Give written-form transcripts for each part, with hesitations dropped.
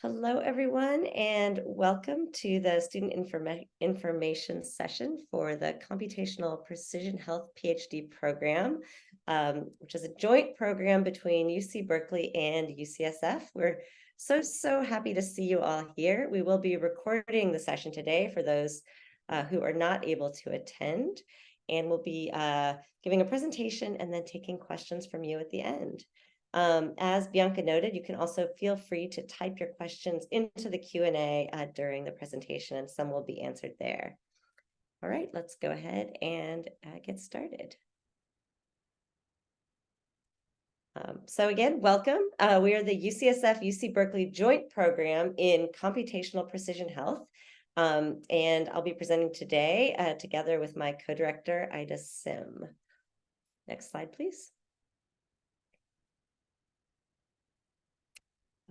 Hello, everyone, and welcome to the student information session for the Computational Precision Health PhD program, which is a joint program between UC Berkeley and UCSF. We're so happy to see you all here. We will be recording the session today for those who are not able to attend, and we'll be giving a presentation and then taking questions from you at the end. As Bianca noted, you can also feel free to type your questions into the Q&A during the presentation, and some will be answered there. All right, let's go ahead and get started. So again, welcome. We are the UCSF UC Berkeley joint program in Computational Precision Health. And I'll be presenting today together with my co-director, Ida Sim. Next slide, please.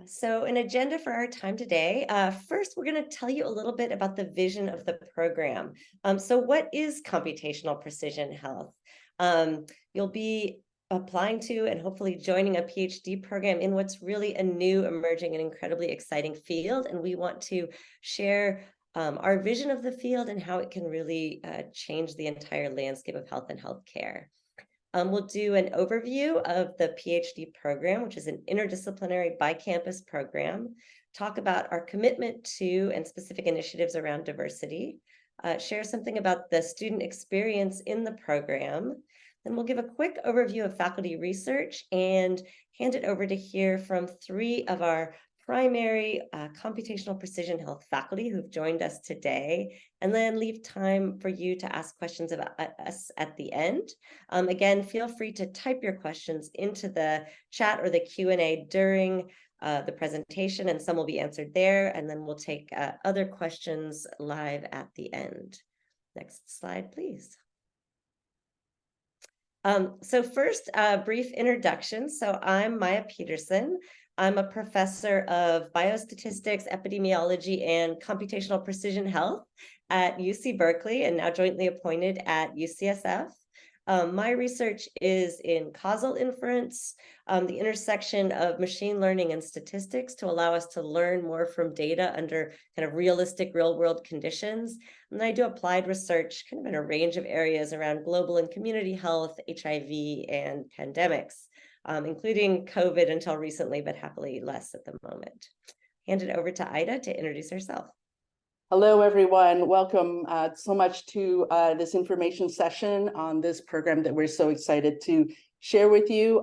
So an agenda for our time today. First, we're going to tell you a little bit about the vision of the program. So what is computational precision health? You'll be applying to and hopefully joining a PhD program in what's really a new, emerging, and incredibly exciting field. And we want to share our vision of the field and how it can really change the entire landscape of health and healthcare. We'll do an overview of the PhD program, which is an interdisciplinary bi-campus program, talk about our commitment to and specific initiatives around diversity, share something about the student experience in the program. Then we'll give a quick overview of faculty research and hand it over to hear from three of our primary computational precision health faculty who've joined us today, and then leave time for you to ask questions about us at the end. Again, feel free to type your questions into the chat or the Q&A during the presentation, and some will be answered there, and then we'll take other questions live at the end. Next slide, please. So first, a brief introduction. So I'm Maya Peterson. I'm a professor of biostatistics, epidemiology, and computational precision health at UC Berkeley, and now jointly appointed at UCSF. My research is in causal inference, the intersection of machine learning and statistics to allow us to learn more from data under kind of realistic real-world conditions. And then I do applied research kind of in a range of areas around global and community health, HIV, and pandemics, including COVID until recently, but happily less at the moment. Hand it over to Ida to introduce herself. Hello, everyone. Welcome so much to this information session on this program that we're so excited to share with you.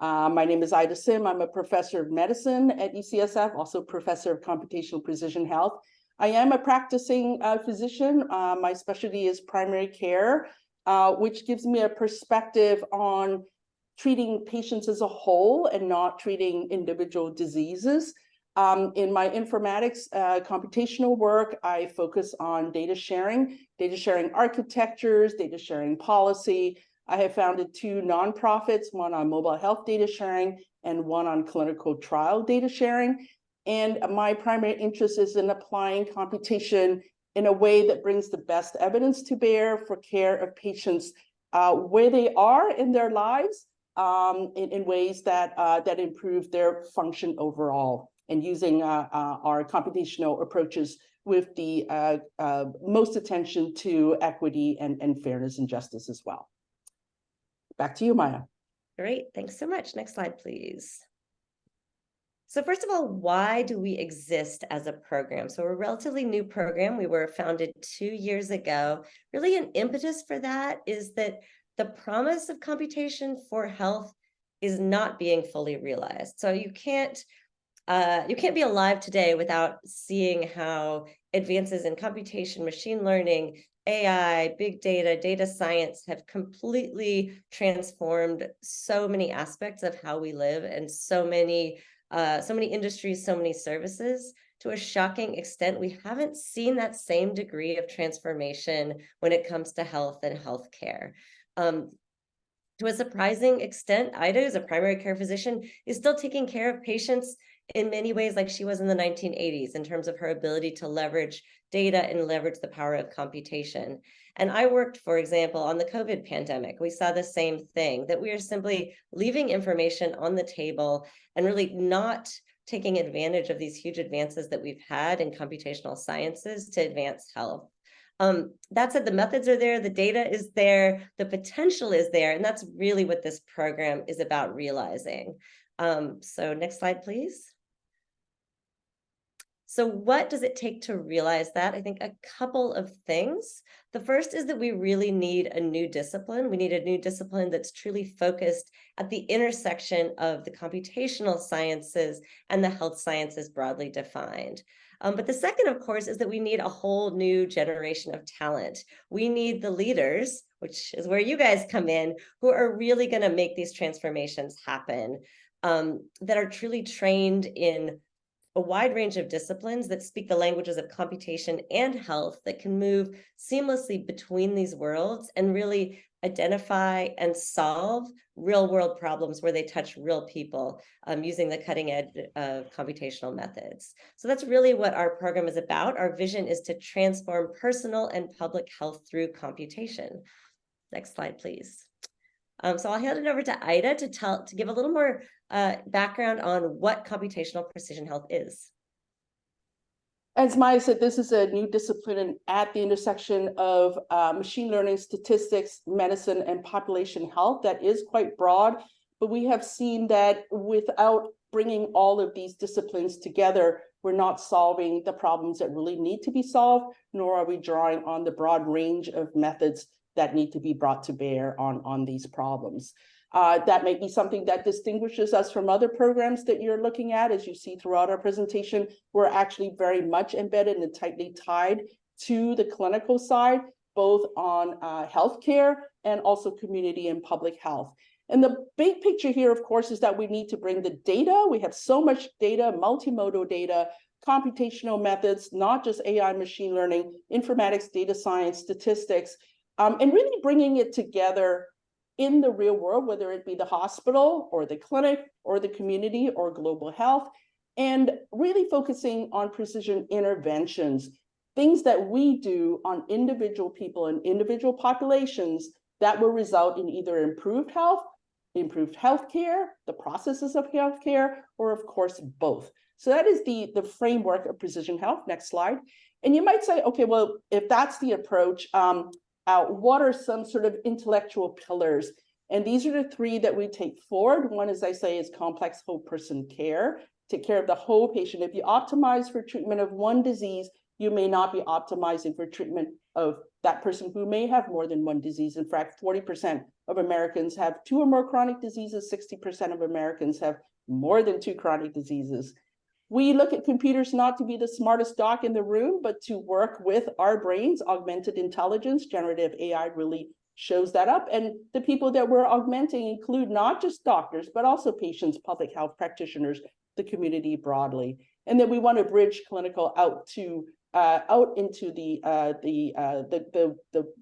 My name is Ida Sim. I'm a professor of medicine at UCSF, also professor of computational precision health. I am a practicing physician. My specialty is primary care, which gives me a perspective on treating patients as a whole and not treating individual diseases. In my informatics computational work, I focus on data sharing architectures, data sharing policy. I have founded two nonprofits, one on mobile health data sharing and one on clinical trial data sharing. And my primary interest is in applying computation in a way that brings the best evidence to bear for care of patients where they are in their lives, in ways that improve their function overall, and using our computational approaches with the most attention to equity and fairness and justice as well. Back to you, Maya. Great, thanks so much. Next slide, please. So first of all, why do we exist as a program? So we're a relatively new program. We were founded 2 years ago. Really an impetus for that is that the promise of computation for health is not being fully realized. So you can't be alive today without seeing how advances in computation, machine learning, AI, big data, data science have completely transformed so many aspects of how we live, and so many industries, so many services. To a shocking extent, we haven't seen that same degree of transformation when it comes to health and healthcare. To a surprising extent, Ida, as a primary care physician, is still taking care of patients in many ways like she was in the 1980s in terms of her ability to leverage data and leverage the power of computation. And I worked, for example, on the COVID pandemic. We saw the same thing, that we are simply leaving information on the table and really not taking advantage of these huge advances that we've had in computational sciences to advance health. That said, the methods are there, the data is there, the potential is there, and that's really what this program is about realizing. So next slide, please. So what does it take to realize that? I think a couple of things. The first is that we really need a new discipline. We need a new discipline that's truly focused at the intersection of the computational sciences and the health sciences broadly defined. But the second, of course, is that we need a whole new generation of talent. We need the leaders, which is where you guys come in, who are really going to make these transformations happen, that are truly trained in a wide range of disciplines that speak the languages of computation and health, that can move seamlessly between these worlds and really identify and solve real world problems where they touch real people, using the cutting edge of computational methods. So that's really what our program is about. Our vision is to transform personal and public health through computation. Next slide, please. So I'll hand it over to Ida to give a little more background on what computational precision health is. As Maya said, this is a new discipline at the intersection of machine learning, statistics, medicine, and population health that is quite broad. But we have seen that without bringing all of these disciplines together, we're not solving the problems that really need to be solved, nor are we drawing on the broad range of methods that need to be brought to bear on these problems. That may be something that distinguishes us from other programs that you're looking at. As you see throughout our presentation, we're actually very much embedded and tightly tied to the clinical side, both on healthcare and also community and public health. And the big picture here, of course, is that we need to bring the data. We have so much data, multimodal data, computational methods, not just AI, machine learning, informatics, data science, statistics, and really bringing it together in the real world, whether it be the hospital or the clinic or the community or global health, and really focusing on precision interventions, things that we do on individual people and individual populations that will result in either improved health, improved healthcare, the processes of healthcare, or of course, both. So that is the framework of precision health. Next slide. And you might say, okay, well, if that's the approach, what are some sort of intellectual pillars? And these are the three that we take forward. One, as I say, is complex whole person care, take care of the whole patient. If you optimize for treatment of one disease, you may not be optimizing for treatment of that person who may have more than one disease. In fact, 40% of Americans have 2 or more chronic diseases, 60% of Americans have more than 2 chronic diseases. We look at computers not to be the smartest doc in the room, but to work with our brains. Augmented intelligence, generative AI really shows that up. And the people that we're augmenting include not just doctors, but also patients, public health practitioners, the community broadly. And then we want to bridge clinical out into the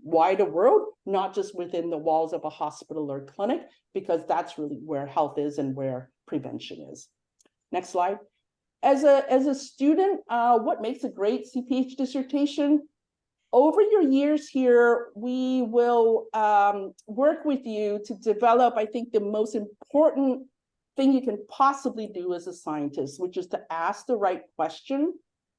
wider world, not just within the walls of a hospital or clinic, because that's really where health is and where prevention is. Next slide. As a student, what makes a great CPH dissertation? Over your years here, we will work with you to develop, I think, the most important thing you can possibly do as a scientist, which is to ask the right question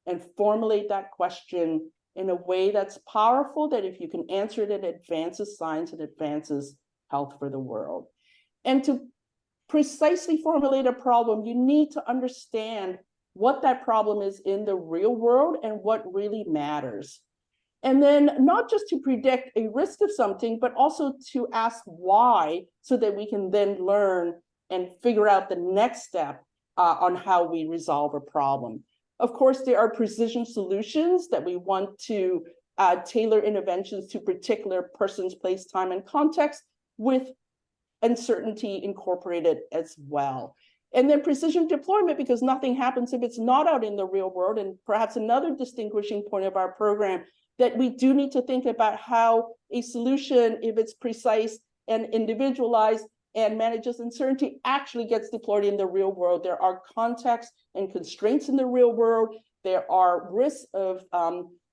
and formulate that question in a way that's powerful, that if you can answer it, it advances science and advances health for the world. And to precisely formulate a problem, you need to understand what that problem is in the real world and what really matters. And then not just to predict a risk of something, but also to ask why, so that we can then learn and figure out the next step on how we resolve a problem. Of course, there are precision solutions that we want to tailor interventions to particular person's place, time, and context, with uncertainty incorporated as well. And then precision deployment, because nothing happens if it's not out in the real world. And perhaps another distinguishing point of our program, that we do need to think about how a solution, if it's precise and individualized and manages uncertainty, actually gets deployed in the real world. There are contexts and constraints in the real world. There are risks of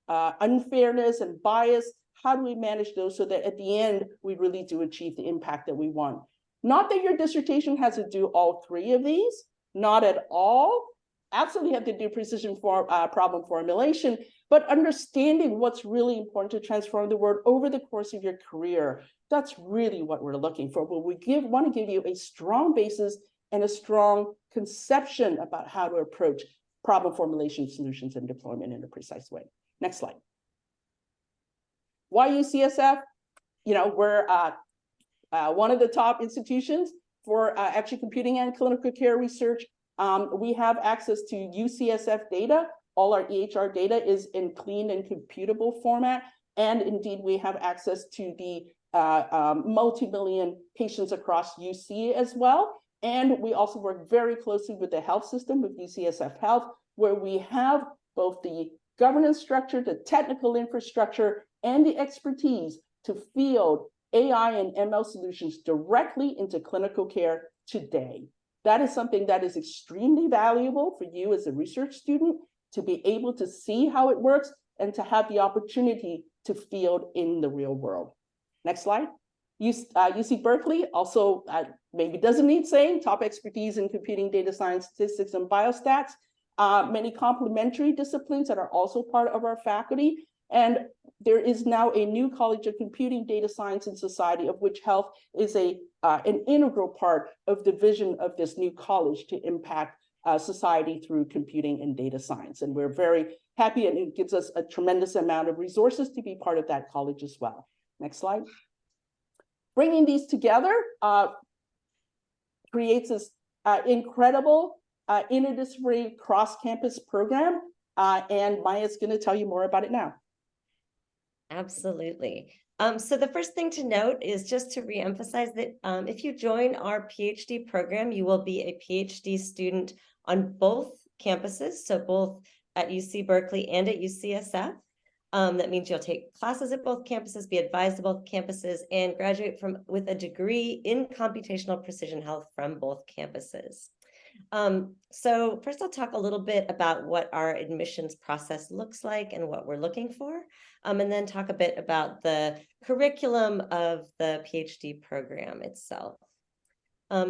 unfairness and bias. How do we manage those so that at the end, we really do achieve the impact that we want? Not that your dissertation has to do all three of these, not at all, absolutely have to do problem formulation, but understanding what's really important to transform the world over the course of your career. That's really what we're looking for. But we want to give you a strong basis and a strong conception about how to approach problem formulation, solutions, and deployment in a precise way. Next slide. Why UCSF? We're one of the top institutions for actually computing and clinical care research. We have access to UCSF data. All our EHR data is in clean and computable format. And indeed, we have access to the multi-million patients across UC as well. And we also work very closely with the health system, with UCSF Health, where we have both the governance structure, the technical infrastructure, and the expertise to field AI and ML solutions directly into clinical care today. That is something that is extremely valuable for you as a research student to be able to see how it works and to have the opportunity to field in the real world. Next slide. UC Berkeley also maybe doesn't need saying, top expertise in computing, data science, statistics, and biostats. Many complementary disciplines that are also part of our faculty. And there is now a new College of Computing, Data Science, and Society, of which health is an integral part of the vision of this new college to impact society through computing and data science. And we're very happy, and it gives us a tremendous amount of resources to be part of that college as well. Next slide. Bringing these together creates this incredible interdisciplinary cross-campus program, and Maya's going to tell you more about it now. Absolutely. So the first thing to note is just to reemphasize that if you join our PhD program, you will be a PhD student on both campuses, so both at UC Berkeley and at UCSF. That means you'll take classes at both campuses, be advised at both campuses, and graduate with a degree in computational precision health from both campuses. So first I'll talk a little bit about what our admissions process looks like and what we're looking for, and then talk a bit about the curriculum of the PhD program itself.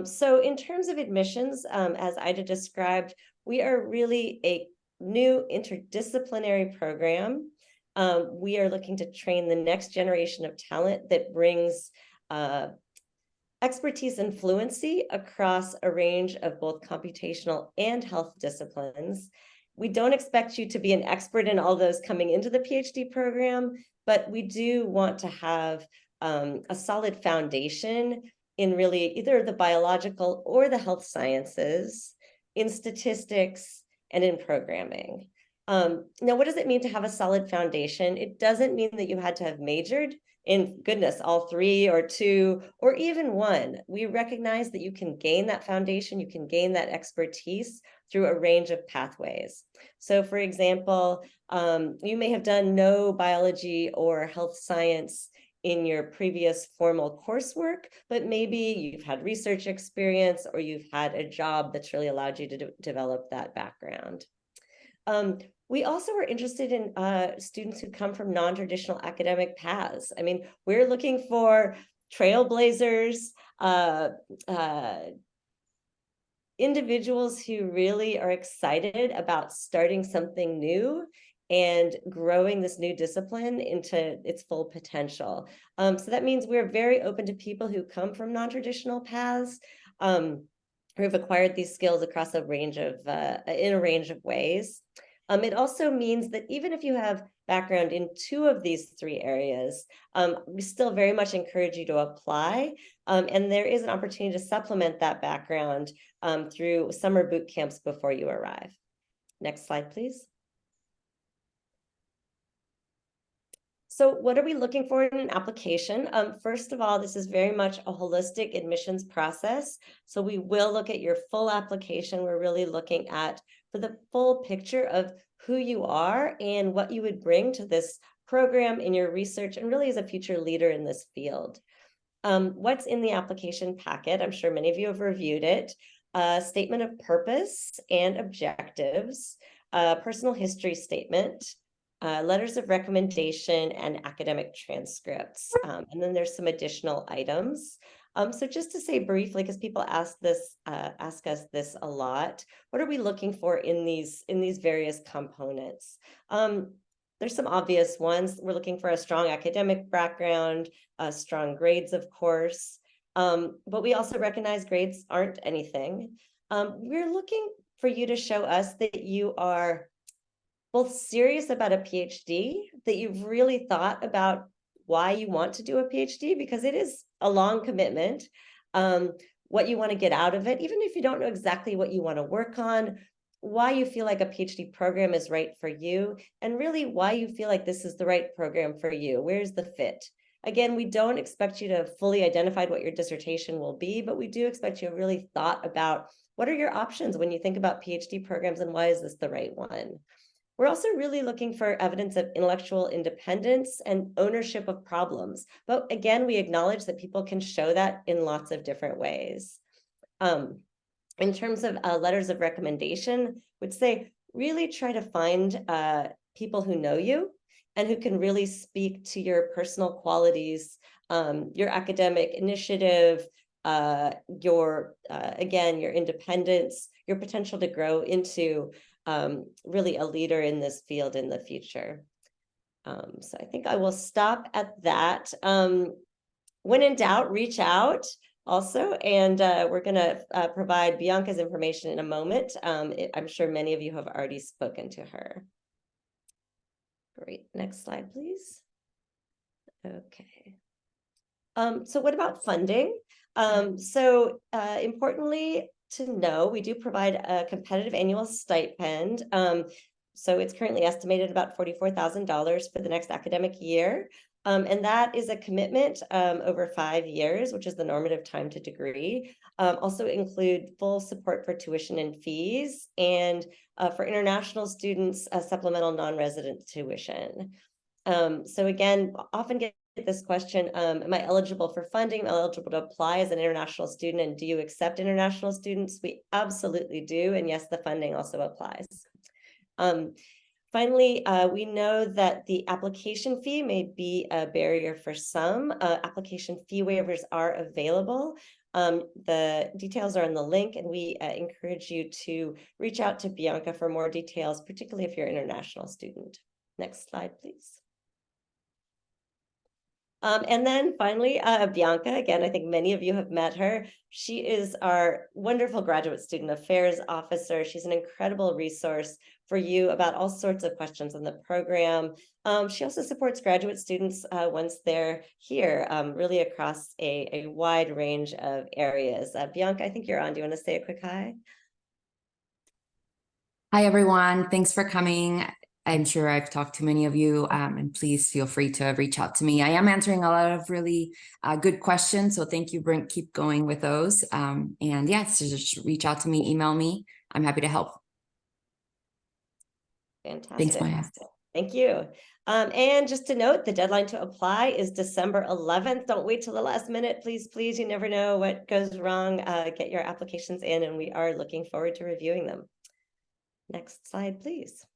So in terms of admissions, as Ida described, we are really a new interdisciplinary program. We are looking to train the next generation of talent that brings expertise and fluency across a range of both computational and health disciplines. We don't expect you to be an expert in all those coming into the PhD program, but we do want to have a solid foundation in really either the biological or the health sciences, in statistics, and in programming. Now, what does it mean to have a solid foundation? It doesn't mean that you had to have majored in, goodness, all 3 or 2 or even 1. We recognize that you can gain that foundation, you can gain that expertise through a range of pathways. So for example, you may have done no biology or health science in your previous formal coursework, but maybe you've had research experience or you've had a job that's really allowed you to develop that background. We also are interested in students who come from non-traditional academic paths. I mean, we're looking for trailblazers, individuals who really are excited about starting something new and growing this new discipline into its full potential. So that means we're very open to people who come from non-traditional paths, who have acquired these skills across a range of in a range of ways. It also means that even if you have background in 2 of these 3 areas, we still very much encourage you to apply. And there is an opportunity to supplement that background through summer boot camps before you arrive. Next slide, please. So what are we looking for in an application? First of all, this is very much a holistic admissions process. So we will look at your full application. We're really looking at for the full picture of who you are and what you would bring to this program in your research and really as a future leader in this field. What's in the application packet? I'm sure many of you have reviewed it. A statement of purpose and objectives, a personal history statement, letters of recommendation, and academic transcripts. And then there's some additional items. So just to say briefly, because people ask us this a lot, what are we looking for in these various components? There's some obvious ones. We're looking for a strong academic background, strong grades, of course, but we also recognize grades aren't anything. We're looking for you to show us that you are both serious about a PhD, that you've really thought about why you want to do a PhD, because it is a long commitment, what you want to get out of it, even if you don't know exactly what you want to work on, why you feel like a PhD program is right for you, and really why you feel like this is the right program for you. Where's the fit? Again, we don't expect you to have fully identified what your dissertation will be, but we do expect you to have really thought about what are your options when you think about PhD programs and why is this the right one? We're also really looking for evidence of intellectual independence and ownership of problems. But again, we acknowledge that people can show that in lots of different ways. In terms of letters of recommendation, would say really try to find people who know you and who can really speak to your personal qualities, your academic initiative, again, your independence, your potential to grow into really a leader in this field in the future. So I think I will stop at that. When in doubt, reach out also, and we're going to provide Bianca's information in a moment. I'm sure many of you have already spoken to her. Great. Next slide, please. Okay. So what about funding? Importantly to know, we do provide a competitive annual stipend. So it's currently estimated about $44,000 for the next academic year. And that is a commitment over 5 years, which is the normative time to degree. Also include full support for tuition and fees, and for international students, supplemental non-resident tuition. So again, often get this question, am I eligible for funding? Am I eligible to apply as an international student? And do you accept international students? We absolutely do. And yes, the funding also applies. Finally, we know that the application fee may be a barrier for some. Application fee waivers are available. The details are in the link, and we encourage you to reach out to Bianca for more details, particularly if you're an international student. Next slide, please. And then finally, Bianca, again, I think many of you have met her. She is our wonderful graduate student affairs officer. She's an incredible resource for you about all sorts of questions on the program. She also supports graduate students once they're here, really across a wide range of areas. Bianca, I think you're on. Do you want to say a quick hi? Hi, everyone. Thanks for coming. I'm sure I've talked to many of you, and please feel free to reach out to me. I am answering a lot of really good questions, so thank you, Brent. Keep going with those. And yeah, so just reach out to me, email me. I'm happy to help. Fantastic. Thanks, Maya. Thank you. And just to note, the deadline to apply is December 11th. Don't wait till the last minute, please, please. You never know what goes wrong. Get your applications in, and we are looking forward to reviewing them. Next slide, please.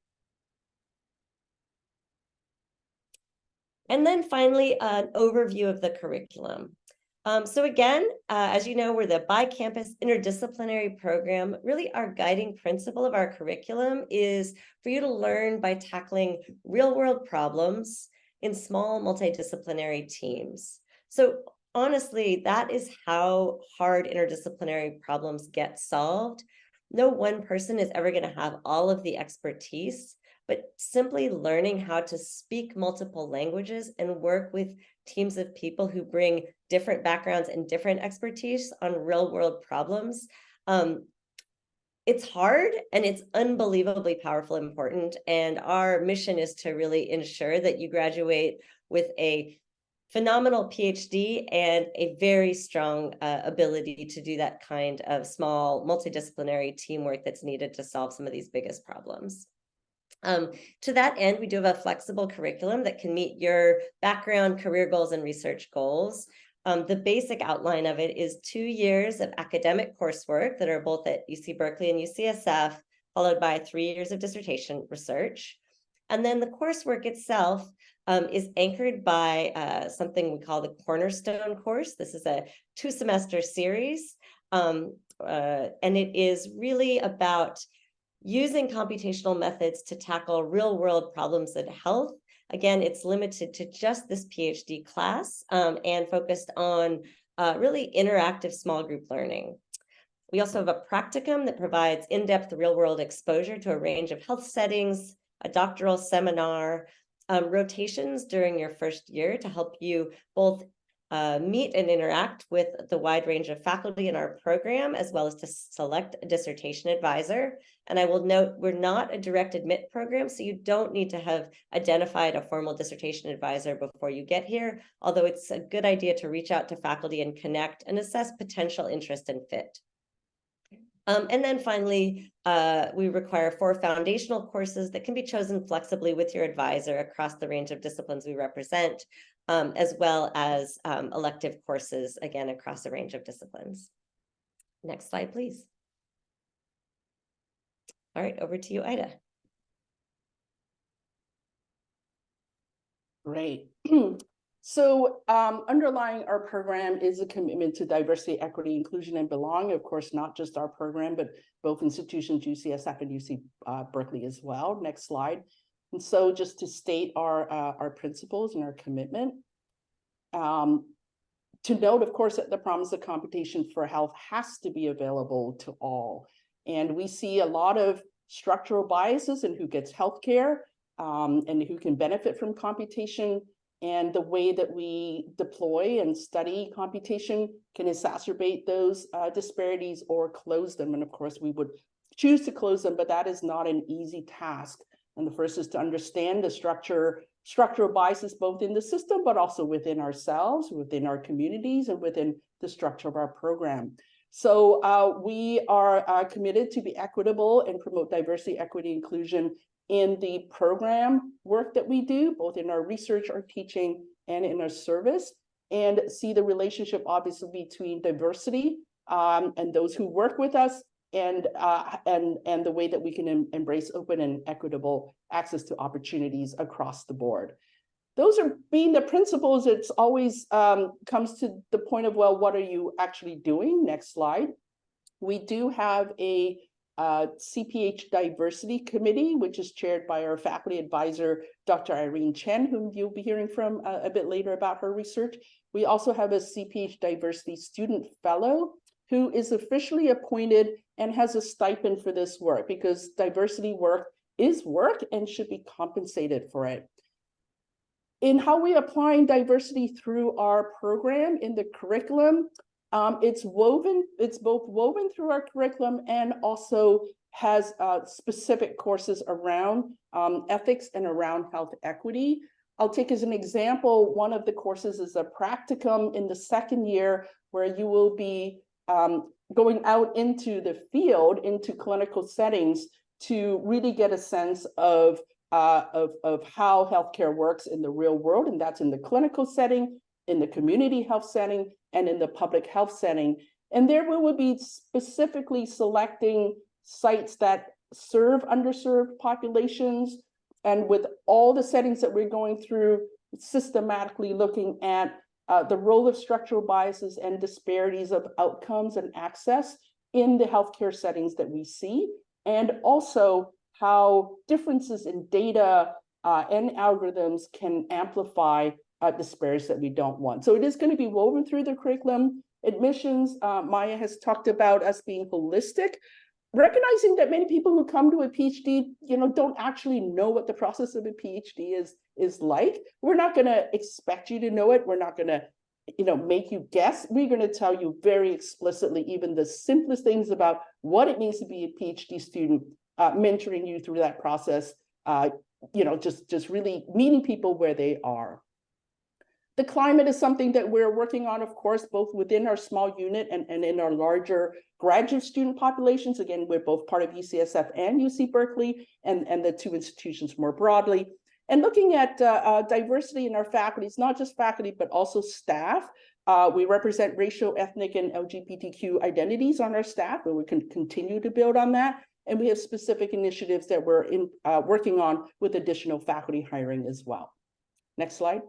And then finally, an overview of the curriculum. So again, as you know, we're the bi-campus interdisciplinary program. Really, our guiding principle of our curriculum is for you to learn by tackling real-world problems in small multidisciplinary teams. So honestly, that is how hard interdisciplinary problems get solved. No one person is ever going to have all of the expertise, but simply learning how to speak multiple languages and work with teams of people who bring different backgrounds and different expertise on real world problems. It's hard, and it's unbelievably powerful and important. And our mission is to really ensure that you graduate with a phenomenal PhD and a very strong ability to do that kind of small multidisciplinary teamwork that's needed to solve some of these biggest problems. To that end, we do have a flexible curriculum that can meet your background, career goals, and research goals. The basic outline of it is 2 years of academic coursework that are both at UC Berkeley and UCSF, followed by 3 years of dissertation research. And then the coursework itself is anchored by something we call the Cornerstone course. This is a 2-semester series, and it is really about using computational methods to tackle real-world problems in health. Again, it's limited to just this PhD class and focused on really interactive small group learning. We also have a practicum that provides in-depth real-world exposure to a range of health settings, a doctoral seminar, rotations during your first year to help you both meet and interact with the wide range of faculty in our program, as well as to select a dissertation advisor. And I will note, we're not a direct admit program, so you don't need to have identified a formal dissertation advisor before you get here, although it's a good idea to reach out to faculty and connect and assess potential interest and fit. And then finally, we require 4 foundational courses that can be chosen flexibly with your advisor across the range of disciplines we represent, as well as elective courses, again, across a range of disciplines. Next slide, please. All right, over to you, Ida. Great. So underlying our program is a commitment to diversity, equity, inclusion, and belonging. Of course, not just our program, but both institutions, UCSF and UC Berkeley as well. Next slide. And so just to state our principles and our commitment, to note, of course, that the promise of computation for health has to be available to all. And we see a lot of structural biases in who gets healthcare and who can benefit from computation. And the way that we deploy and study computation can exacerbate those disparities or close them. And of course, we would choose to close them, but that is not an easy task. And the first is to understand the structural biases, both in the system, but also within ourselves, within our communities, and within the structure of our program. So we are committed to be equitable and promote diversity, equity, inclusion in the program work that we do, both in our research, our teaching, and in our service, and see the relationship obviously between diversity and those who work with us, and the way that we can embrace open and equitable access to opportunities across the board. Those are being the principles. It's always comes to the point of, well, what are you actually doing? Next slide. We do have a CPH Diversity Committee, which is chaired by our faculty advisor, Dr. Irene Chen, whom you'll be hearing from a bit later about her research. We also have a CPH Diversity Student Fellow who is officially appointed and has a stipend for this work, because diversity work is work and should be compensated for it. In how we applying diversity through our program in the curriculum, it's both woven through our curriculum and also has specific courses around ethics and around health equity. I'll take as an example, one of the courses is a practicum in the second year where you will be going out into the field, into clinical settings to really get a sense of how healthcare works in the real world. And that's in the clinical setting, in the community health setting, and in the public health setting. And there we will be specifically selecting sites that serve underserved populations, and with all the settings that we're going through, systematically looking at the role of structural biases and disparities of outcomes and access in the healthcare settings that we see, and also how differences in data and algorithms can amplify disparities that we don't want. So it is going to be woven through the curriculum. Admissions, Maya has talked about us being holistic, recognizing that many people who come to a PhD, don't actually know what the process of a PhD is like. We're not going to expect you to know it. We're not going to, make you guess. We're going to tell you very explicitly, even the simplest things about what it means to be a PhD student, mentoring you through that process, just really meeting people where they are. The climate is something that we're working on, of course, both within our small unit and in our larger graduate student populations. Again, we're both part of UCSF and UC Berkeley, and the two institutions more broadly. And looking at diversity in our faculty, it's not just faculty, but also staff. We represent racial, ethnic, and LGBTQ identities on our staff, and we can continue to build on that. And we have specific initiatives that we're working on with additional faculty hiring as well. Next slide.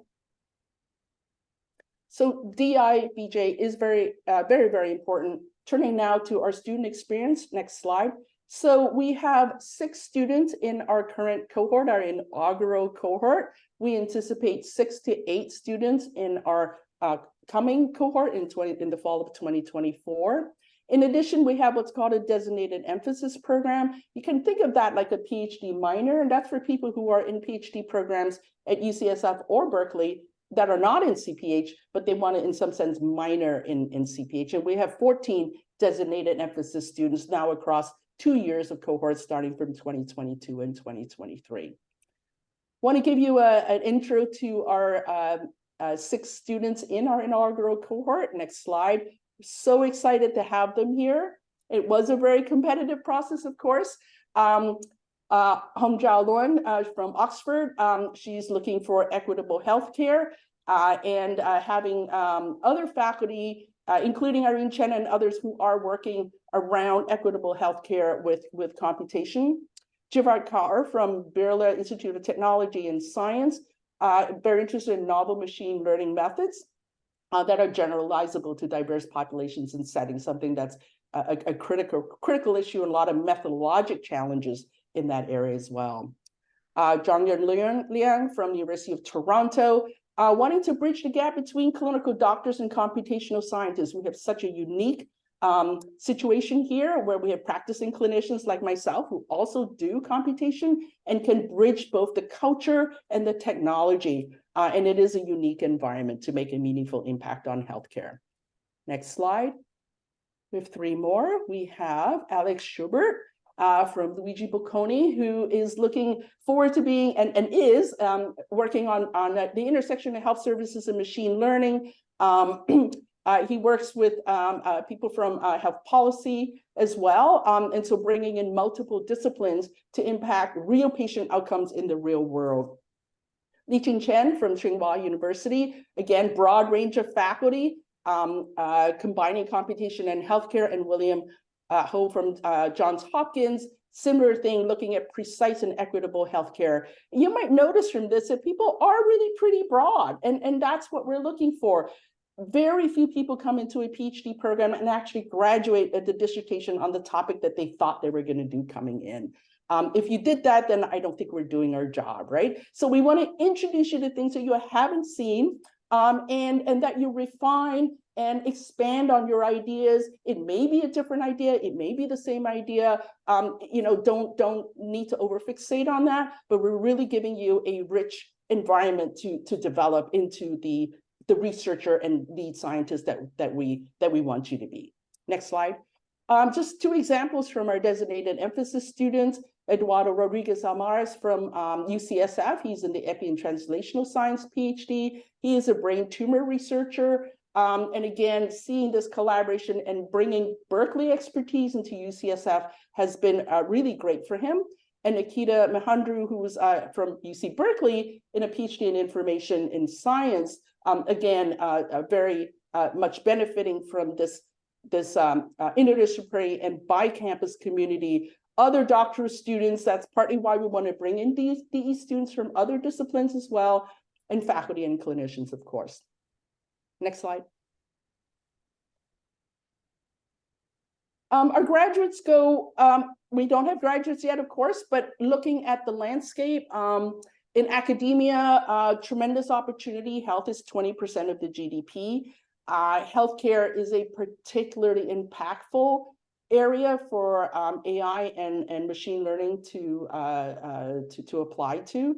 So DI/BJ is very, very important. Turning now to our student experience. Next slide. So we have 6 students in our current cohort, our inaugural cohort. We anticipate 6 to 8 students in our coming cohort in the fall of 2024. In addition, we have what's called a designated emphasis program. You can think of that like a PhD minor, and that's for people who are in PhD programs at UCSF or Berkeley that are not in CPH, but they want to, in some sense, minor in CPH. And we have 14 designated emphasis students now across 2 years of cohorts starting from 2022 and 2023. Want to give you an intro to our 6 students in our inaugural cohort. Next slide. So excited to have them here. It was a very competitive process, of course. Hong Jiao Luan from Oxford. She's looking for equitable healthcare and having other faculty, including Irene Chen and others who are working around equitable healthcare with computation. Jivard Kaur from Birla Institute of Technology and Science, very interested in novel machine learning methods that are generalizable to diverse populations and settings, something that's a critical issue and a lot of methodologic challenges in that area as well. Zhongyun Liang from the University of Toronto, wanting to bridge the gap between clinical doctors and computational scientists. We have such a unique situation here where we have practicing clinicians like myself who also do computation and can bridge both the culture and the technology. And it is a unique environment to make a meaningful impact on healthcare. Next slide. We have 3 more. We have Alex Schubert from Luigi Bocconi, who is looking forward to being and is working on the intersection of health services and machine learning. He works with people from health policy as well, and so bringing in multiple disciplines to impact real patient outcomes in the real world. Li-Ching Chen from Tsinghua University, again, broad range of faculty, combining computation and healthcare, and William Ho from Johns Hopkins, similar thing, looking at precise and equitable healthcare. You might notice from this that people are really pretty broad, and that's what we're looking for. Very few people come into a PhD program and actually graduate at the dissertation on the topic that they thought they were going to do coming in. If you did that, then I don't think we're doing our job, right? So we want to introduce you to things that you haven't seen, and that you refine and expand on your ideas. It may be a different idea, it may be the same idea. You know, don't need to overfixate on that, but we're really giving you a rich environment to develop into the researcher and lead scientist that we want you to be. Next slide. Just 2 examples from our designated emphasis students. Eduardo Rodriguez Almares from UCSF. He's in the Epi and Translational Science PhD. He is a brain tumor researcher. And again, seeing this collaboration and bringing Berkeley expertise into UCSF has been really great for him. And Nikita Mahandru, who's from UC Berkeley in a PhD in information in science, again, very much benefiting from this interdisciplinary and bi-campus community. Other doctoral students, that's partly why we want to bring in these DE students from other disciplines as well, and faculty and clinicians, of course. Next slide. Our graduates go, we don't have graduates yet, of course, but looking at the landscape, in academia, tremendous opportunity. Health is 20% of the GDP. Healthcare is a particularly impactful area for AI and machine learning to apply to.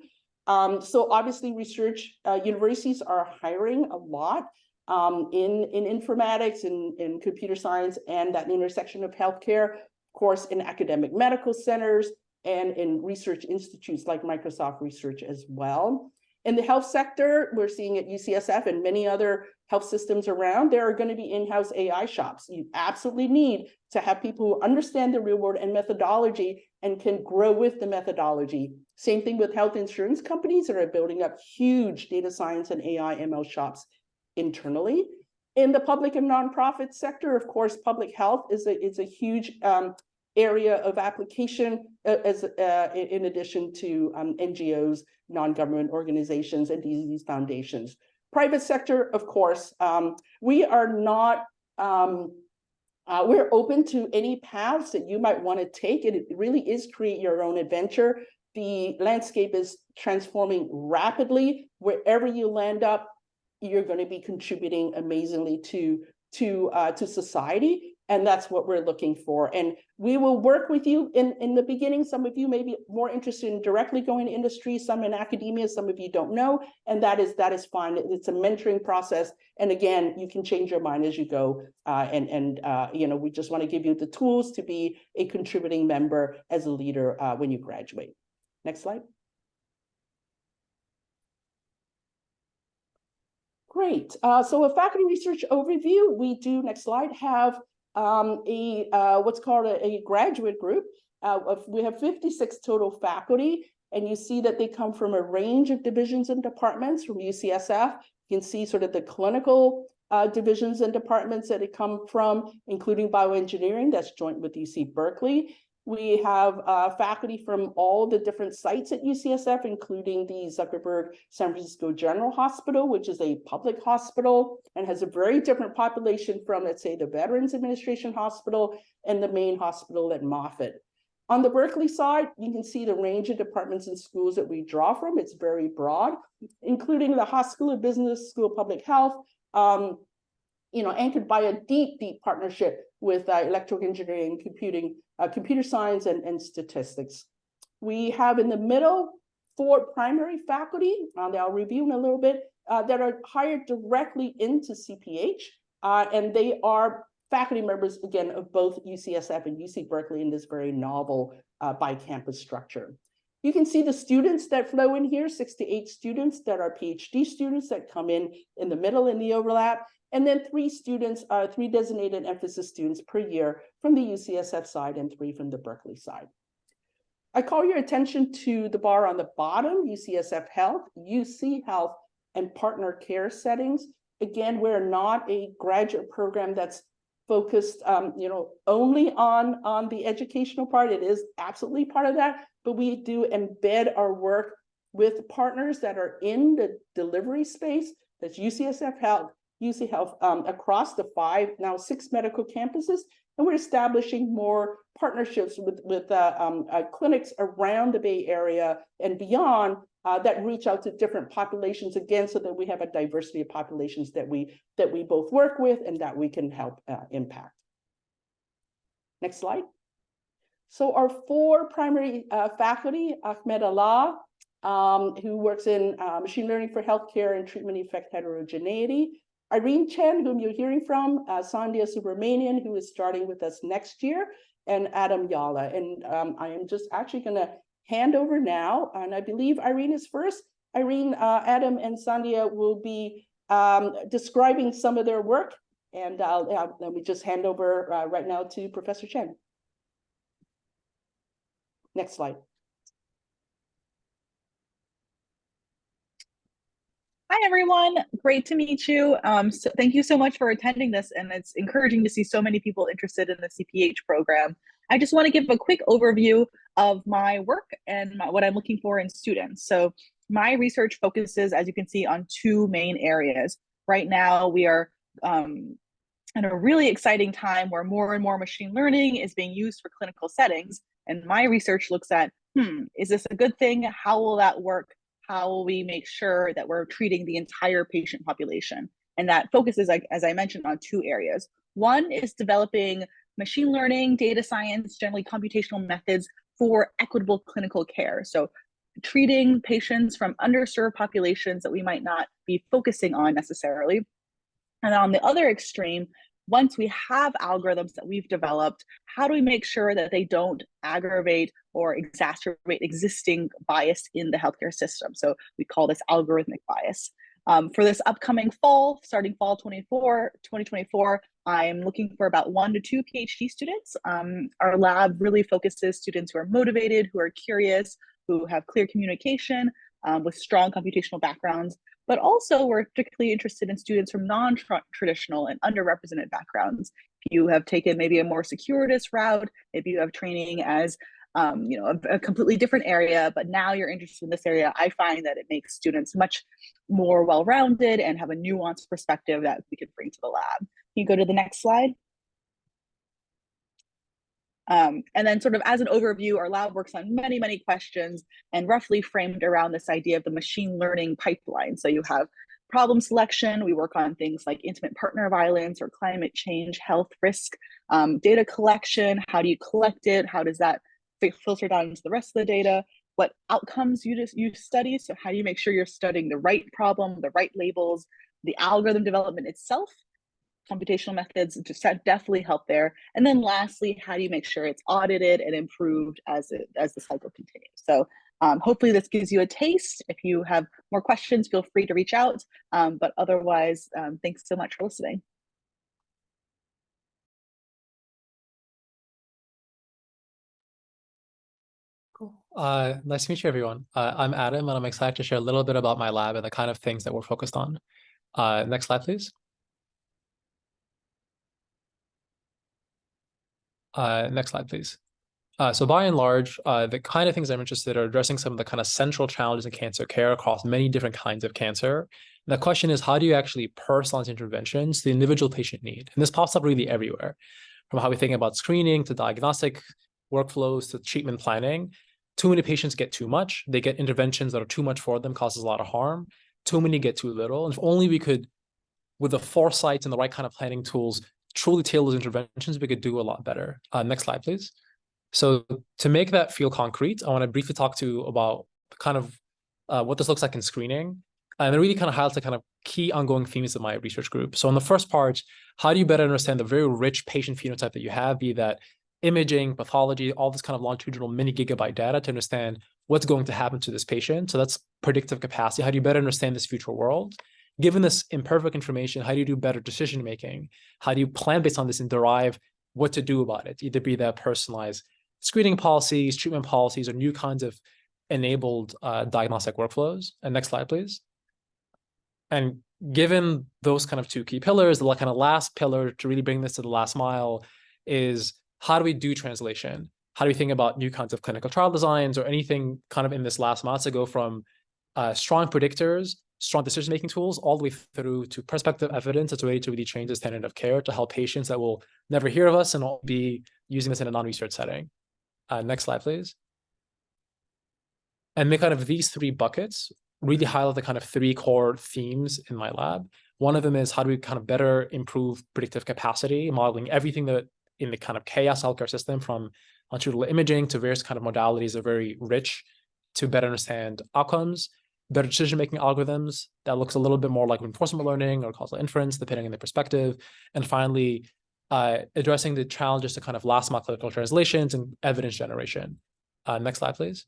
So obviously research universities are hiring a lot in informatics, in computer science, and that intersection of healthcare, of course, in academic medical centers and in research institutes like Microsoft Research as well. In the health sector, we're seeing at UCSF and many other health systems around, there are going to be in-house AI shops. You absolutely need to have people who understand the real world and methodology and can grow with the methodology. Same thing with health insurance companies that are building up huge data science and AI ML shops internally. In the public and nonprofit sector, of course, public health is a huge area of application, in addition to NGOs, non-government organizations, and these foundations. Private sector, of course, we are not, we're open to any paths that you might want to take. It really is create your own adventure. The landscape is transforming rapidly. Wherever you land up, you're going to be contributing amazingly to society. And that's what we're looking for. And we will work with you in the beginning. Some of you may be more interested in directly going to industry, some in academia, some of you don't know. And that is fine. It's a mentoring process. And again, you can change your mind as you go. You know, we just want to give you the tools to be a contributing member as a leader when you graduate. Next slide. Great. So a faculty research overview. We do, next slide, have what's called a graduate group. We have 56 total faculty, and you see that they come from a range of divisions and departments from UCSF. You can see sort of the clinical divisions and departments that it come from, including bioengineering, that's joint with UC Berkeley. We have faculty from all the different sites at UCSF, including the Zuckerberg San Francisco General Hospital, which is a public hospital and has a very different population from, let's say, the Veterans Administration Hospital and the main hospital at Moffitt. On the Berkeley side, you can see the range of departments and schools that we draw from. It's very broad, including the Haas School of Business, School of Public Health, you know, anchored by a deep partnership with electrical engineering, computing, computer science, and statistics. We have in the middle 4 primary faculty, that I'll review in a little bit, that are hired directly into CPH, and they are faculty members, again, of both UCSF and UC Berkeley in this very novel bi-campus structure. You can see the students that flow in here, 6 to 8 students that are PhD students that come in the middle in the overlap, and then 3 students, 3 designated emphasis students per year from the UCSF side and 3 from the Berkeley side. I call your attention to the bar on the bottom, UCSF Health, UC Health, and partner care settings. Again, we're not a graduate program that's focused, you know, only on the educational part. It is absolutely part of that, but we do embed our work with partners that are in the delivery space. That's UCSF Health, UC Health, across the 5, now 6 medical campuses, and we're establishing more partnerships with clinics around the Bay Area and beyond that reach out to different populations, again, so that we have a diversity of populations that we both work with and that we can help impact. Next slide. So our 4 primary faculty, Ahmed Allah, who works in machine learning for healthcare and treatment effect heterogeneity. Irene Chen, whom you're hearing from, Sandhya Subramanian, who is starting with us next year, and Adam Yala. And I am just actually going to hand over now, and I believe Irene is first. Irene, Adam, and Sandhya will be describing some of their work, and let me just hand over right now to Professor Chen. Next slide. Hi, everyone. Great to meet you. So thank you so much for attending this, and it's encouraging to see so many people interested in the CPH program. I just want to give a quick overview of my work and what I'm looking for in students. So my research focuses, as you can see, on 2 main areas. Right now, we are in a really exciting time where more and more machine learning is being used for clinical settings. And my research looks at, is this a good thing? How will that work? How will we make sure that we're treating the entire patient population? And that focuses, as I mentioned, on 2 areas. One is developing machine learning, data science, generally computational methods for equitable clinical care. So treating patients from underserved populations that we might not be focusing on necessarily. And on the other extreme, once we have algorithms that we've developed, how do we make sure that they don't aggravate or exacerbate existing bias in the healthcare system? So we call this algorithmic bias. For this upcoming fall, starting fall 2024, I'm looking for about 1 to 2 PhD students. Our lab really focuses students who are motivated, who are curious, who have clear communication, with strong computational backgrounds. But also we're particularly interested in students from non-traditional and underrepresented backgrounds. you have taken maybe a more circuitous route, maybe you have training as a completely different area, but now you're interested in this area, I find that it makes students much more well-rounded and have a nuanced perspective that we can bring to the lab. Can you go to the next slide? And then sort of as an overview, our lab works on many, many questions and roughly framed around this idea of the machine learning pipeline. So you have problem selection. We work on things like intimate partner violence or climate change, health risk, data collection. How do you collect it? How does that filter down into the rest of the data? What outcomes you study? So how do you make sure you're studying the right problem, the right labels, the algorithm development itself? Computational methods just definitely help there. And then lastly, how do you make sure it's audited and improved as the cycle continues? So hopefully this gives you a taste. If you have more questions, feel free to reach out. But otherwise, thanks so much for listening. Cool. Nice to meet you, everyone. I'm Adam, and I'm excited to share a little bit about my lab and the kind of things that we're focused on. Next slide, please. Next slide, please. So by and large, the kind of things I'm interested in are addressing some of the kind of central challenges in cancer care across many different kinds of cancer. And the question is, how do you actually personalize interventions to the individual patient need? And this pops up really everywhere, from how we think about screening to diagnostic workflows to treatment planning. Too many patients get too much. They get interventions that are too much for them, causes a lot of harm. Too many get too little. And if only we could, with the foresight and the right kind of planning tools, truly tailor those interventions, we could do a lot better. Next slide, please. So to make that feel concrete, I want to briefly talk to you about kind of what this looks like in screening. And it really kind of highlights the kind of key ongoing themes of my research group. So in the first part, how do you better understand the very rich patient phenotype that you have, be that imaging, pathology, all this kind of longitudinal mini gigabyte data to understand what's going to happen to this patient. So that's predictive capacity. How do you better understand this future world? Given this imperfect information, how do you do better decision making? How do you plan based on this and derive what to do about it? Either be that personalized screening policies, treatment policies, or new kinds of enabled diagnostic workflows. And next slide, please. And given those kind of two key pillars, the kind of last pillar to really bring this to the last mile is how do we do translation? How do we think about new kinds of clinical trial designs or anything kind of in this last mile to go from strong predictors, strong decision-making tools, all the way through to prospective evidence that's ready to really change the standard of care to help patients that will never hear of us and will be using this in a non-research setting. Next slide, please. And the kind of these three buckets really highlight the kind of three core themes in my lab. One of them is how do we kind of better improve predictive capacity, modeling everything that in the kind of chaos healthcare system, from longitudinal imaging to various kind of modalities are very rich to better understand outcomes, better decision-making algorithms that looks a little bit more like reinforcement learning or causal inference, depending on the perspective. And finally, addressing the challenges to kind of last mile clinical translations and evidence generation. Next slide, please.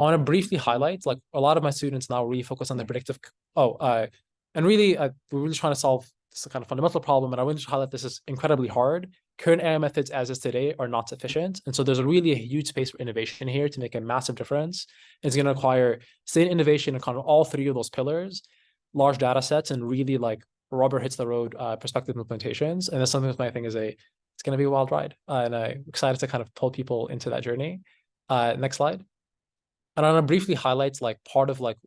I want to briefly highlight, like a lot of my students now really focus on the predictive, and really, we're really trying to solve this kind of fundamental problem. And I want to highlight this is incredibly hard. Current AI methods as is today are not sufficient. And so there's really a huge space for innovation here to make a massive difference. It's going to require sustained innovation in kind of all three of those pillars, large data sets, and really like rubber hits the road prospective implementations. And that's something that I think is it's going to be a wild ride. And I'm excited to kind of pull people into that journey. Next slide. And I want to briefly highlight like part of like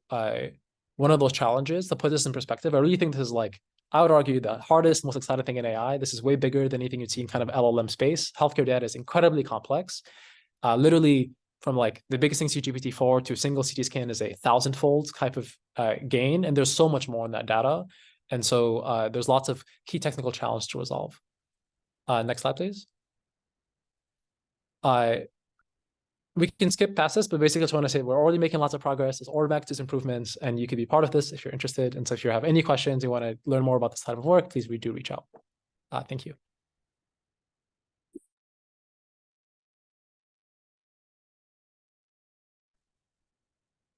one of those challenges to put this in perspective. I really think this is like, I would argue the hardest, most exciting thing in AI. This is way bigger than anything you'd see in kind of LLM space. Healthcare data is incredibly complex. Literally from like the biggest thing GPT-4 to a single CT scan is a 1,000-fold type of gain. And there's so much more in that data. And so there's lots of key technical challenges to resolve. Next slide, please. We can skip past this, but basically I just want to say we're already making lots of progress. There's already back to improvements, and you could be part of this if you're interested. And so if you have any questions, you want to learn more about this type of work, please do reach out. Thank you.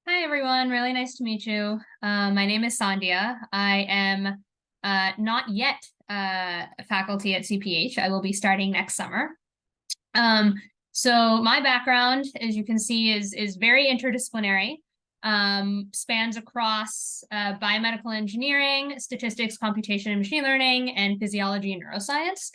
Hi, everyone. Really nice to meet you. My name is Sandhya. I am not yet faculty at CPH. I will be starting next summer. So my background, as you can see, is very interdisciplinary, spans across biomedical engineering, statistics, computation and machine learning, and physiology and neuroscience.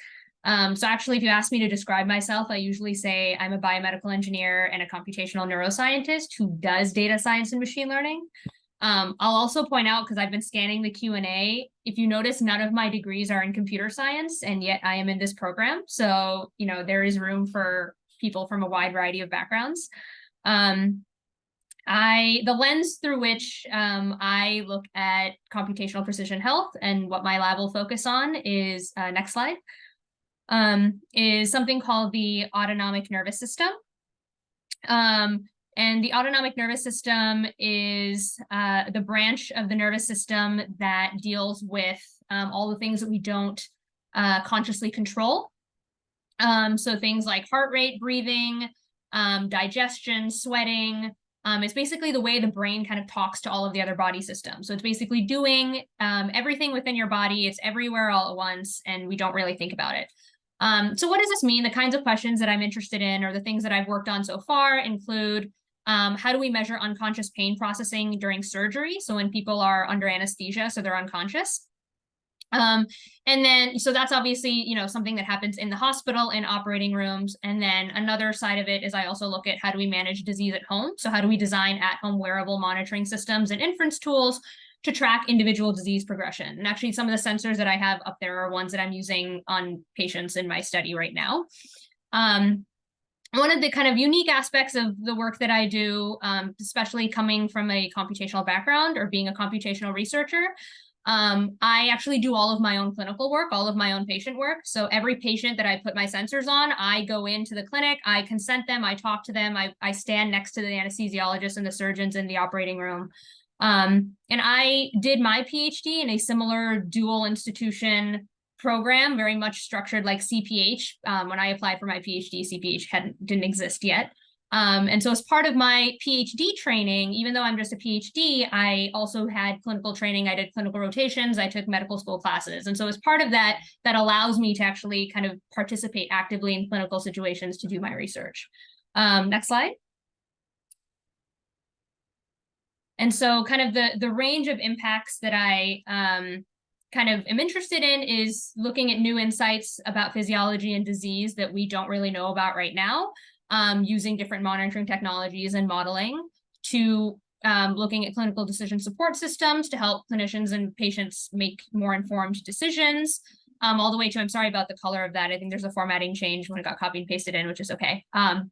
So actually, if you ask me to describe myself, I usually say I'm a biomedical engineer and a computational neuroscientist who does data science and machine learning. I'll also point out, because I've been scanning the Q&A, if you notice, none of my degrees are in computer science, and yet I am in this program. So, there is room for people from a wide variety of backgrounds. The lens through which I look at computational precision health and what my lab will focus on is, next slide, is something called the autonomic nervous system. And the autonomic nervous system is the branch of the nervous system that deals with all the things that we don't consciously control. So things like heart rate, breathing, digestion, sweating. It's basically the way the brain kind of talks to all of the other body systems. So it's basically doing everything within your body. It's everywhere all at once, and we don't really think about it. So what does this mean? The kinds of questions that I'm interested in, or the things that I've worked on so far, include how do we measure unconscious pain processing during surgery? So when people are under anesthesia, so they're unconscious. And then, so that's obviously, something that happens in the hospital, in operating rooms. And then another side of it is I also look at how do we manage disease at home? So how do we design at-home wearable monitoring systems and inference tools to track individual disease progression? And actually, some of the sensors that I have up there are ones that I'm using on patients in my study right now. One of the kind of unique aspects of the work that I do, especially coming from a computational background or being a computational researcher, I actually do all of my own clinical work, all of my own patient work. So every patient that I put my sensors on, I go into the clinic, I consent them, I talk to them, I stand next to the anesthesiologist and the surgeons in the operating room. And I did my PhD in a similar dual institution program, very much structured like CPH. When I applied for my PhD, CPH didn't exist yet. And so as part of my PhD training, even though I'm just a PhD, I also had clinical training. I did clinical rotations. I took medical school classes. And so as part of that, that allows me to actually kind of participate actively in clinical situations to do my research. Next slide. And so kind of the range of impacts that I kind of am interested in is looking at new insights about physiology and disease that we don't really know about right now, using different monitoring technologies and modeling, to looking at clinical decision support systems to help clinicians and patients make more informed decisions, all the way to, I'm sorry about the color of that. I think there's a formatting change when it got copied and pasted in, which is okay.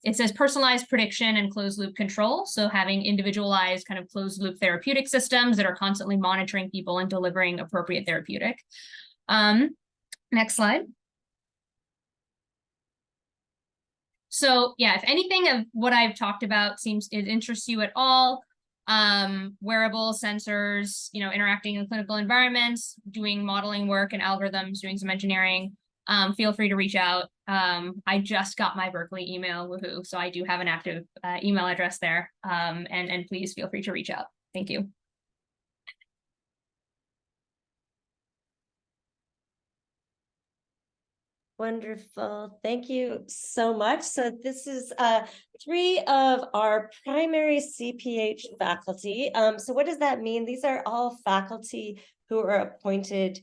It says personalized prediction and closed loop control. So having individualized kind of closed loop therapeutic systems that are constantly monitoring people and delivering appropriate therapeutic. Next slide. So yeah, if anything of what I've talked about it interests you at all, wearable sensors, interacting in clinical environments, doing modeling work and algorithms, doing some engineering, feel free to reach out. I just got my Berkeley email, woohoo, so I do have an active email address there, and please feel free to reach out. Thank you. Wonderful. Thank you so much. So this is 3 of our primary CPH faculty. So what does that mean? These are all faculty who are appointed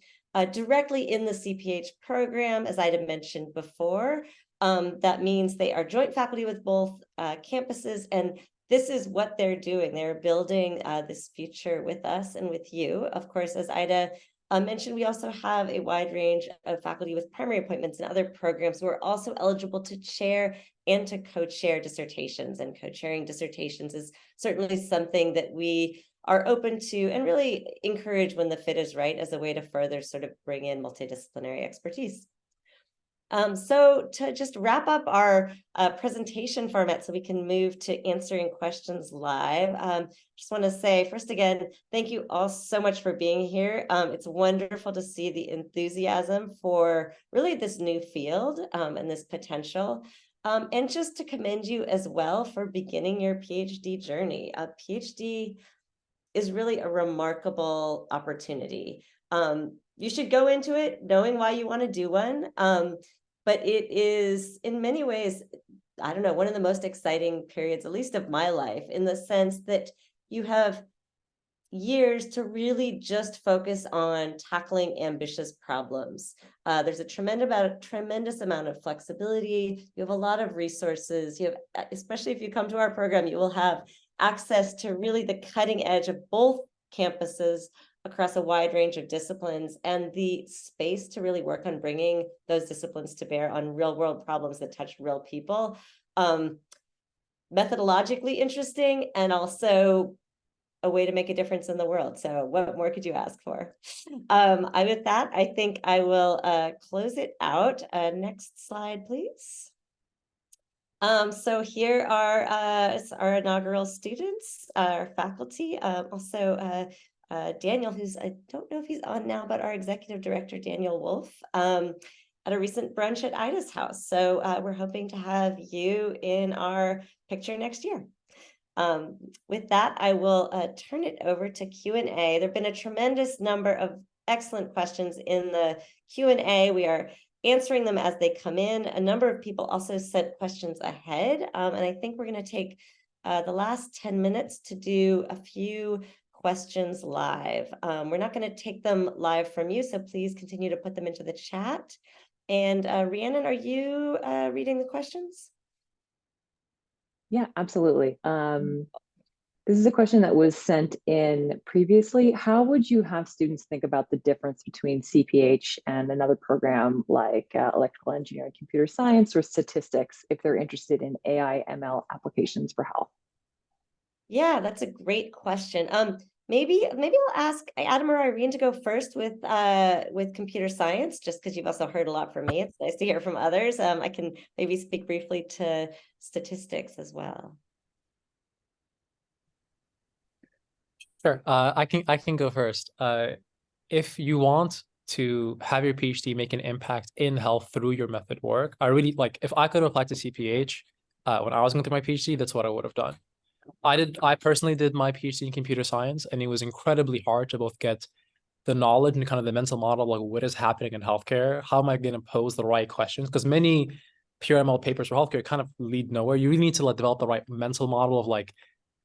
directly in the CPH program, as I had mentioned before. That means they are joint faculty with both campuses, and this is what they're doing. They're building this future with us and with you. Of course, as Ida mentioned, we also have a wide range of faculty with primary appointments in other programs who are also eligible to chair and to co-chair dissertations. And co-chairing dissertations is certainly something that we are open to and really encourage when the fit is right, as a way to further sort of bring in multidisciplinary expertise. So to just wrap up our presentation format so we can move to answering questions live, just want to say first again, thank you all so much for being here. It's wonderful to see the enthusiasm for really this new field and this potential. And just to commend you as well for beginning your PhD journey. A PhD is really a remarkable opportunity. You should go into it knowing why you want to do one. But it is in many ways, I don't know, one of the most exciting periods, at least of my life, in the sense that you have years to really just focus on tackling ambitious problems. There's a tremendous amount of flexibility. You have a lot of resources. You have, especially if you come to our program, you will have access to really the cutting edge of both campuses across a wide range of disciplines, and the space to really work on bringing those disciplines to bear on real world problems that touch real people. Methodologically interesting, and also a way to make a difference in the world. So what more could you ask for? With that, I think I will close it out. Next slide, please. So here are our inaugural students, our faculty, also Daniel, who's, I don't know if he's on now, but our executive director, Daniel Wolf, at a recent brunch at Ida's house. So we're hoping to have you in our picture next year. With that, I will turn it over to Q&A. There have been a tremendous number of excellent questions in the Q&A. We are answering them as they come in. A number of people also sent questions ahead, and I think we're going to take the last 10 minutes to do a few questions live. We're not going to take them live from you, so please continue to put them into the chat. And Rhiannon, are you reading the questions? Yeah, absolutely. This is a question that was sent in previously. How would you have students think about the difference between CPH and another program like electrical engineering, computer science, or statistics if they're interested in AI, ML applications for health? Yeah, that's a great question. Maybe I'll ask Adam or Irene to go first with computer science, just because you've also heard a lot from me. It's nice to hear from others. I can maybe speak briefly to statistics as well. Sure. I can go first. If you want to have your PhD make an impact in health through your method work, I really like, if I could apply to CPH when I was going through my PhD, that's what I would have done. I personally did my PhD in computer science, and it was incredibly hard to both get the knowledge and kind of the mental model of like what is happening in healthcare. How am I going to pose the right questions? Because many pure ML papers for healthcare kind of lead nowhere. You really need to like develop the right mental model of like,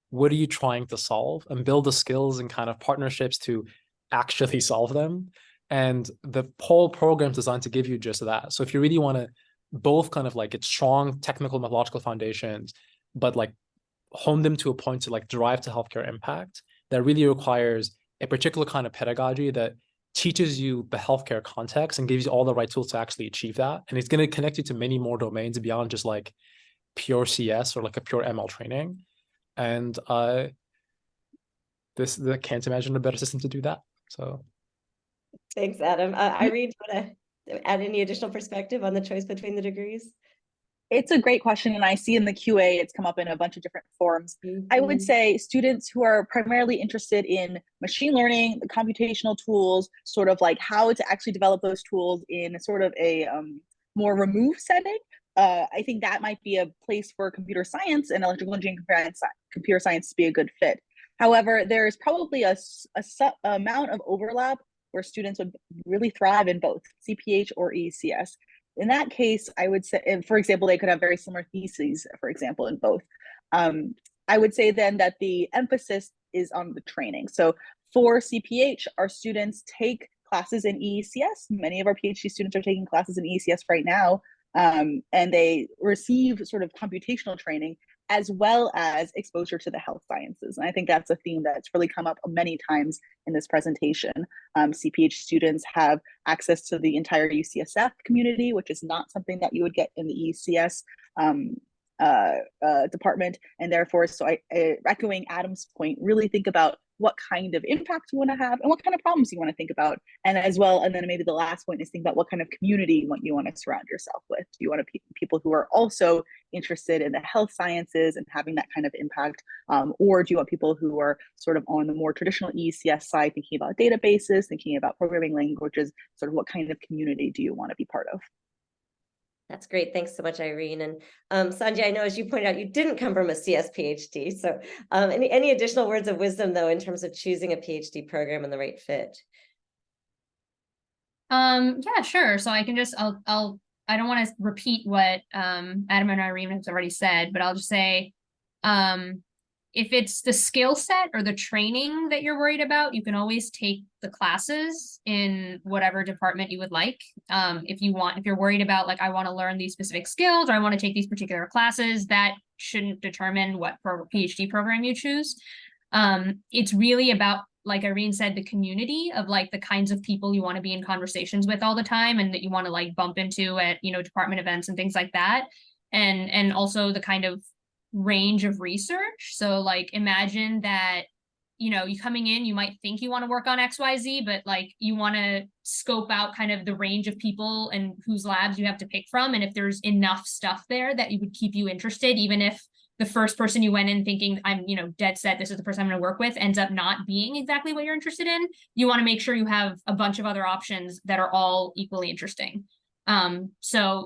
what are you trying to solve, and build the skills and kind of partnerships to actually solve them. And the whole program is designed to give you just that. So if you really want to both kind of like get strong technical methodological foundations, but like hone them to a point to like drive to healthcare impact, that really requires a particular kind of pedagogy that teaches you the healthcare context and gives you all the right tools to actually achieve that. And it's going to connect you to many more domains beyond just like pure CS or like a pure ML training. And I can't imagine a better system to do that. So Thanks, Adam. Irene, do you want to add any additional perspective on the choice between the degrees? It's a great question, and I see in the QA it's come up in a bunch of different forms. I would say students who are primarily interested in machine learning, the computational tools, sort of like how to actually develop those tools in sort of a more removed setting. I think that might be a place for computer science and electrical engineering computer science to be a good fit. However, there's probably a amount of overlap where students would really thrive in both CPH or ECS. In that case, I would say, for example, they could have very similar theses, for example, in both. I would say then that the emphasis is on the training. So for CPH, our students take classes in ECS. Many of our PhD students are taking classes in ECS right now, and they receive sort of computational training as well as exposure to the health sciences. And I think that's a theme that's really come up many times in this presentation. CPH students have access to the entire UCSF community, which is not something that you would get in the ECS department. And therefore, so echoing Adam's point, really think about what kind of impact you want to have and what kind of problems you want to think about. And as well, and then maybe the last point is think about what kind of community you want to surround yourself with. Do you want people who are also interested in the health sciences and having that kind of impact? Or do you want people who are sort of on the more traditional ECS side, thinking about databases, thinking about programming languages, sort of what kind of community do you want to be part of? That's great. Thanks so much, Irene. And Sanjay, I know as you pointed out, you didn't come from a CS PhD. So any additional words of wisdom, though, in terms of choosing a PhD program and the right fit? Yeah, sure. So I can just, I don't want to repeat what Adam and Irene has already said, but I'll just say, if it's the skill set or the training that you're worried about, you can always take the classes in whatever department you would like. If you're worried about like, I want to learn these specific skills or I want to take these particular classes, that shouldn't determine what PhD program you choose. It's really about, like Irene said, the community of like the kinds of people you want to be in conversations with all the time and that you want to like bump into at, department events and things like that. And also the kind of range of research. So like imagine that, you coming in, you might think you want to work on XYZ, but like you want to scope out kind of the range of people and whose labs you have to pick from. And if there's enough stuff there that you would keep you interested, even if the first person you went in thinking I'm, dead set, this is the person I'm going to work with, ends up not being exactly what you're interested in, you want to make sure you have a bunch of other options that are all equally interesting. So,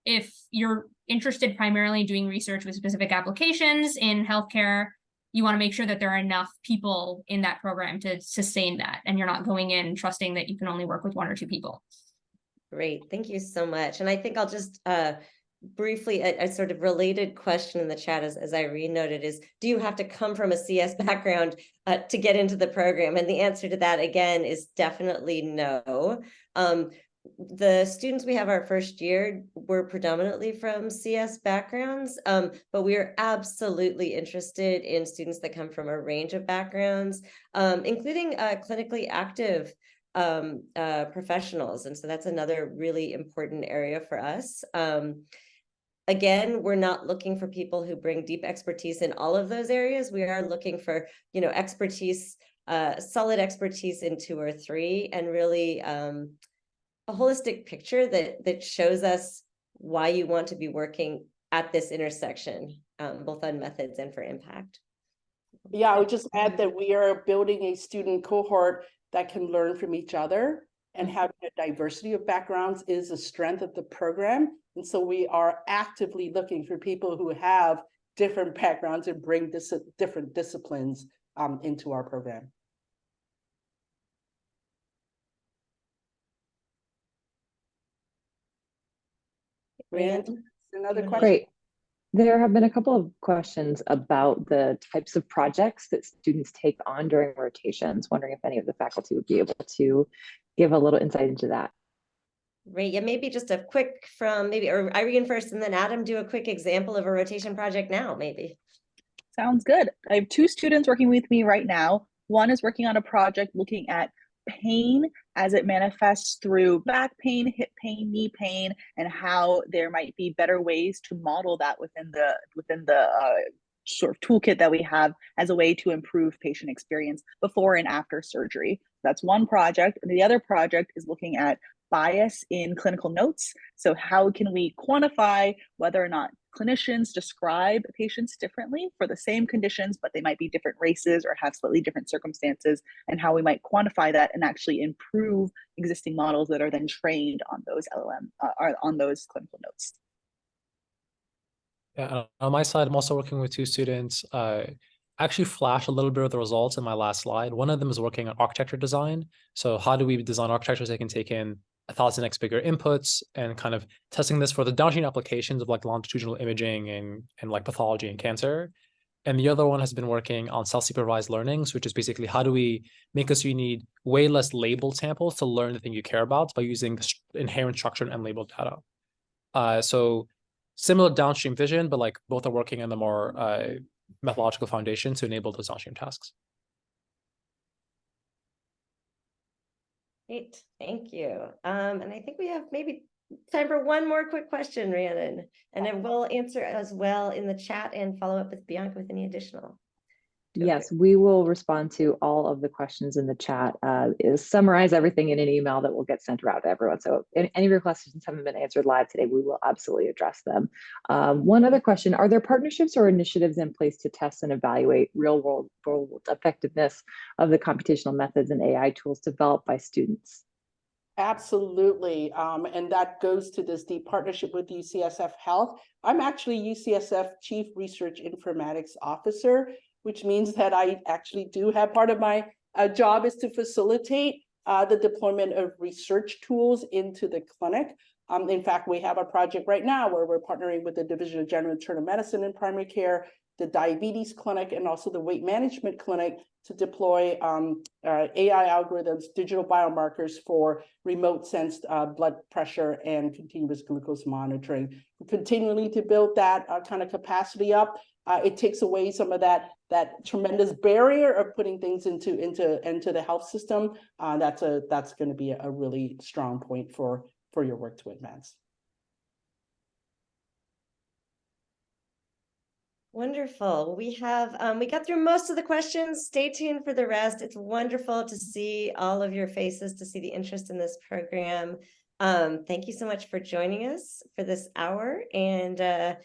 if you're interested primarily in doing research with specific applications in healthcare, you want to make sure that there are enough people in that program to sustain that. And you're not going in trusting that you can only work with 1 or 2 people. Great. Thank you so much. And I think I'll just briefly, a sort of related question in the chat, as Irene noted, is do you have to come from a CS background to get into the program? And the answer to that, again, is definitely no. The students we have our first year were predominantly from CS backgrounds, but we are absolutely interested in students that come from a range of backgrounds, including clinically active professionals. And so that's another really important area for us. Again, we're not looking for people who bring deep expertise in all of those areas. We are looking for, expertise, solid expertise in 2 or 3, and really a holistic picture that shows us why you want to be working at this intersection, both on methods and for impact. Yeah, I would just add that we are building a student cohort that can learn from each other, and having a diversity of backgrounds is a strength of the program. And so we are actively looking for people who have different backgrounds and bring different disciplines into our program. Rand, another question? Great. There have been a couple of questions about the types of projects that students take on during rotations. Wondering if any of the faculty would be able to give a little insight into that. Great. Yeah, maybe just a quick or Irene first, and then Adam, do a quick example of a rotation project now, maybe. Sounds good. I have 2 students working with me right now. One is working on a project looking at pain as it manifests through back pain, hip pain, knee pain, and how there might be better ways to model that within the sort of toolkit that we have as a way to improve patient experience before and after surgery. That's one project. And the other project is looking at bias in clinical notes. So how can we quantify whether or not clinicians describe patients differently for the same conditions, but they might be different races or have slightly different circumstances, and how we might quantify that and actually improve existing models that are then trained on those on those clinical notes. Yeah, on my side, I'm also working with 2 students. I actually flashed a little bit of the results in my last slide. One of them is working on architecture design. So how do we design architectures that can take in 1,000x bigger inputs, and kind of testing this for the downstream applications of like longitudinal imaging and like pathology and cancer. And the other one has been working on self-supervised learnings, which is basically how do we make it so you need way less labeled samples to learn the thing you care about by using the inherent structured and labeled data. So similar downstream vision, but like both are working on the more methodological foundation to enable those downstream tasks. Great, thank you. And I think we have maybe time for one more quick question, Rhiannon, and then we'll answer as well in the chat and follow up with Bianca with any additional. Yes, we will respond to all of the questions in the chat. Summarize everything in an email that will get sent out to everyone. So if any of your questions haven't been answered live today, we will absolutely address them. One other question, are there partnerships or initiatives in place to test and evaluate real world effectiveness of the computational methods and AI tools developed by students? Absolutely. And that goes to this deep partnership with UCSF Health. I'm actually UCSF Chief Research Informatics Officer, which means that I actually do have part of my job is to facilitate the deployment of research tools into the clinic. In fact, we have a project right now where we're partnering with the Division of General Internal Medicine and Primary Care the diabetes clinic, and also the weight management clinic to deploy AI algorithms, digital biomarkers for remote sensed blood pressure and continuous glucose monitoring. We're continually to build that kind of capacity up. It takes away some of that tremendous barrier of putting things into the health system. That's going to be a really strong point for your work to advance. Wonderful. We got through most of the questions. Stay tuned for the rest. It's wonderful to see all of your faces, to see the interest in this program. Thank you so much for joining us for this hour, and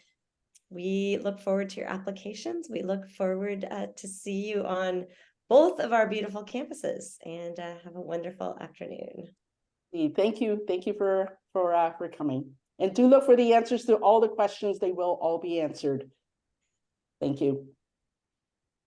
we look forward to your applications. We look forward to see you on both of our beautiful campuses, and have a wonderful afternoon. Thank you for coming, and do look for the answers to all the questions. They will all be answered. Thank you.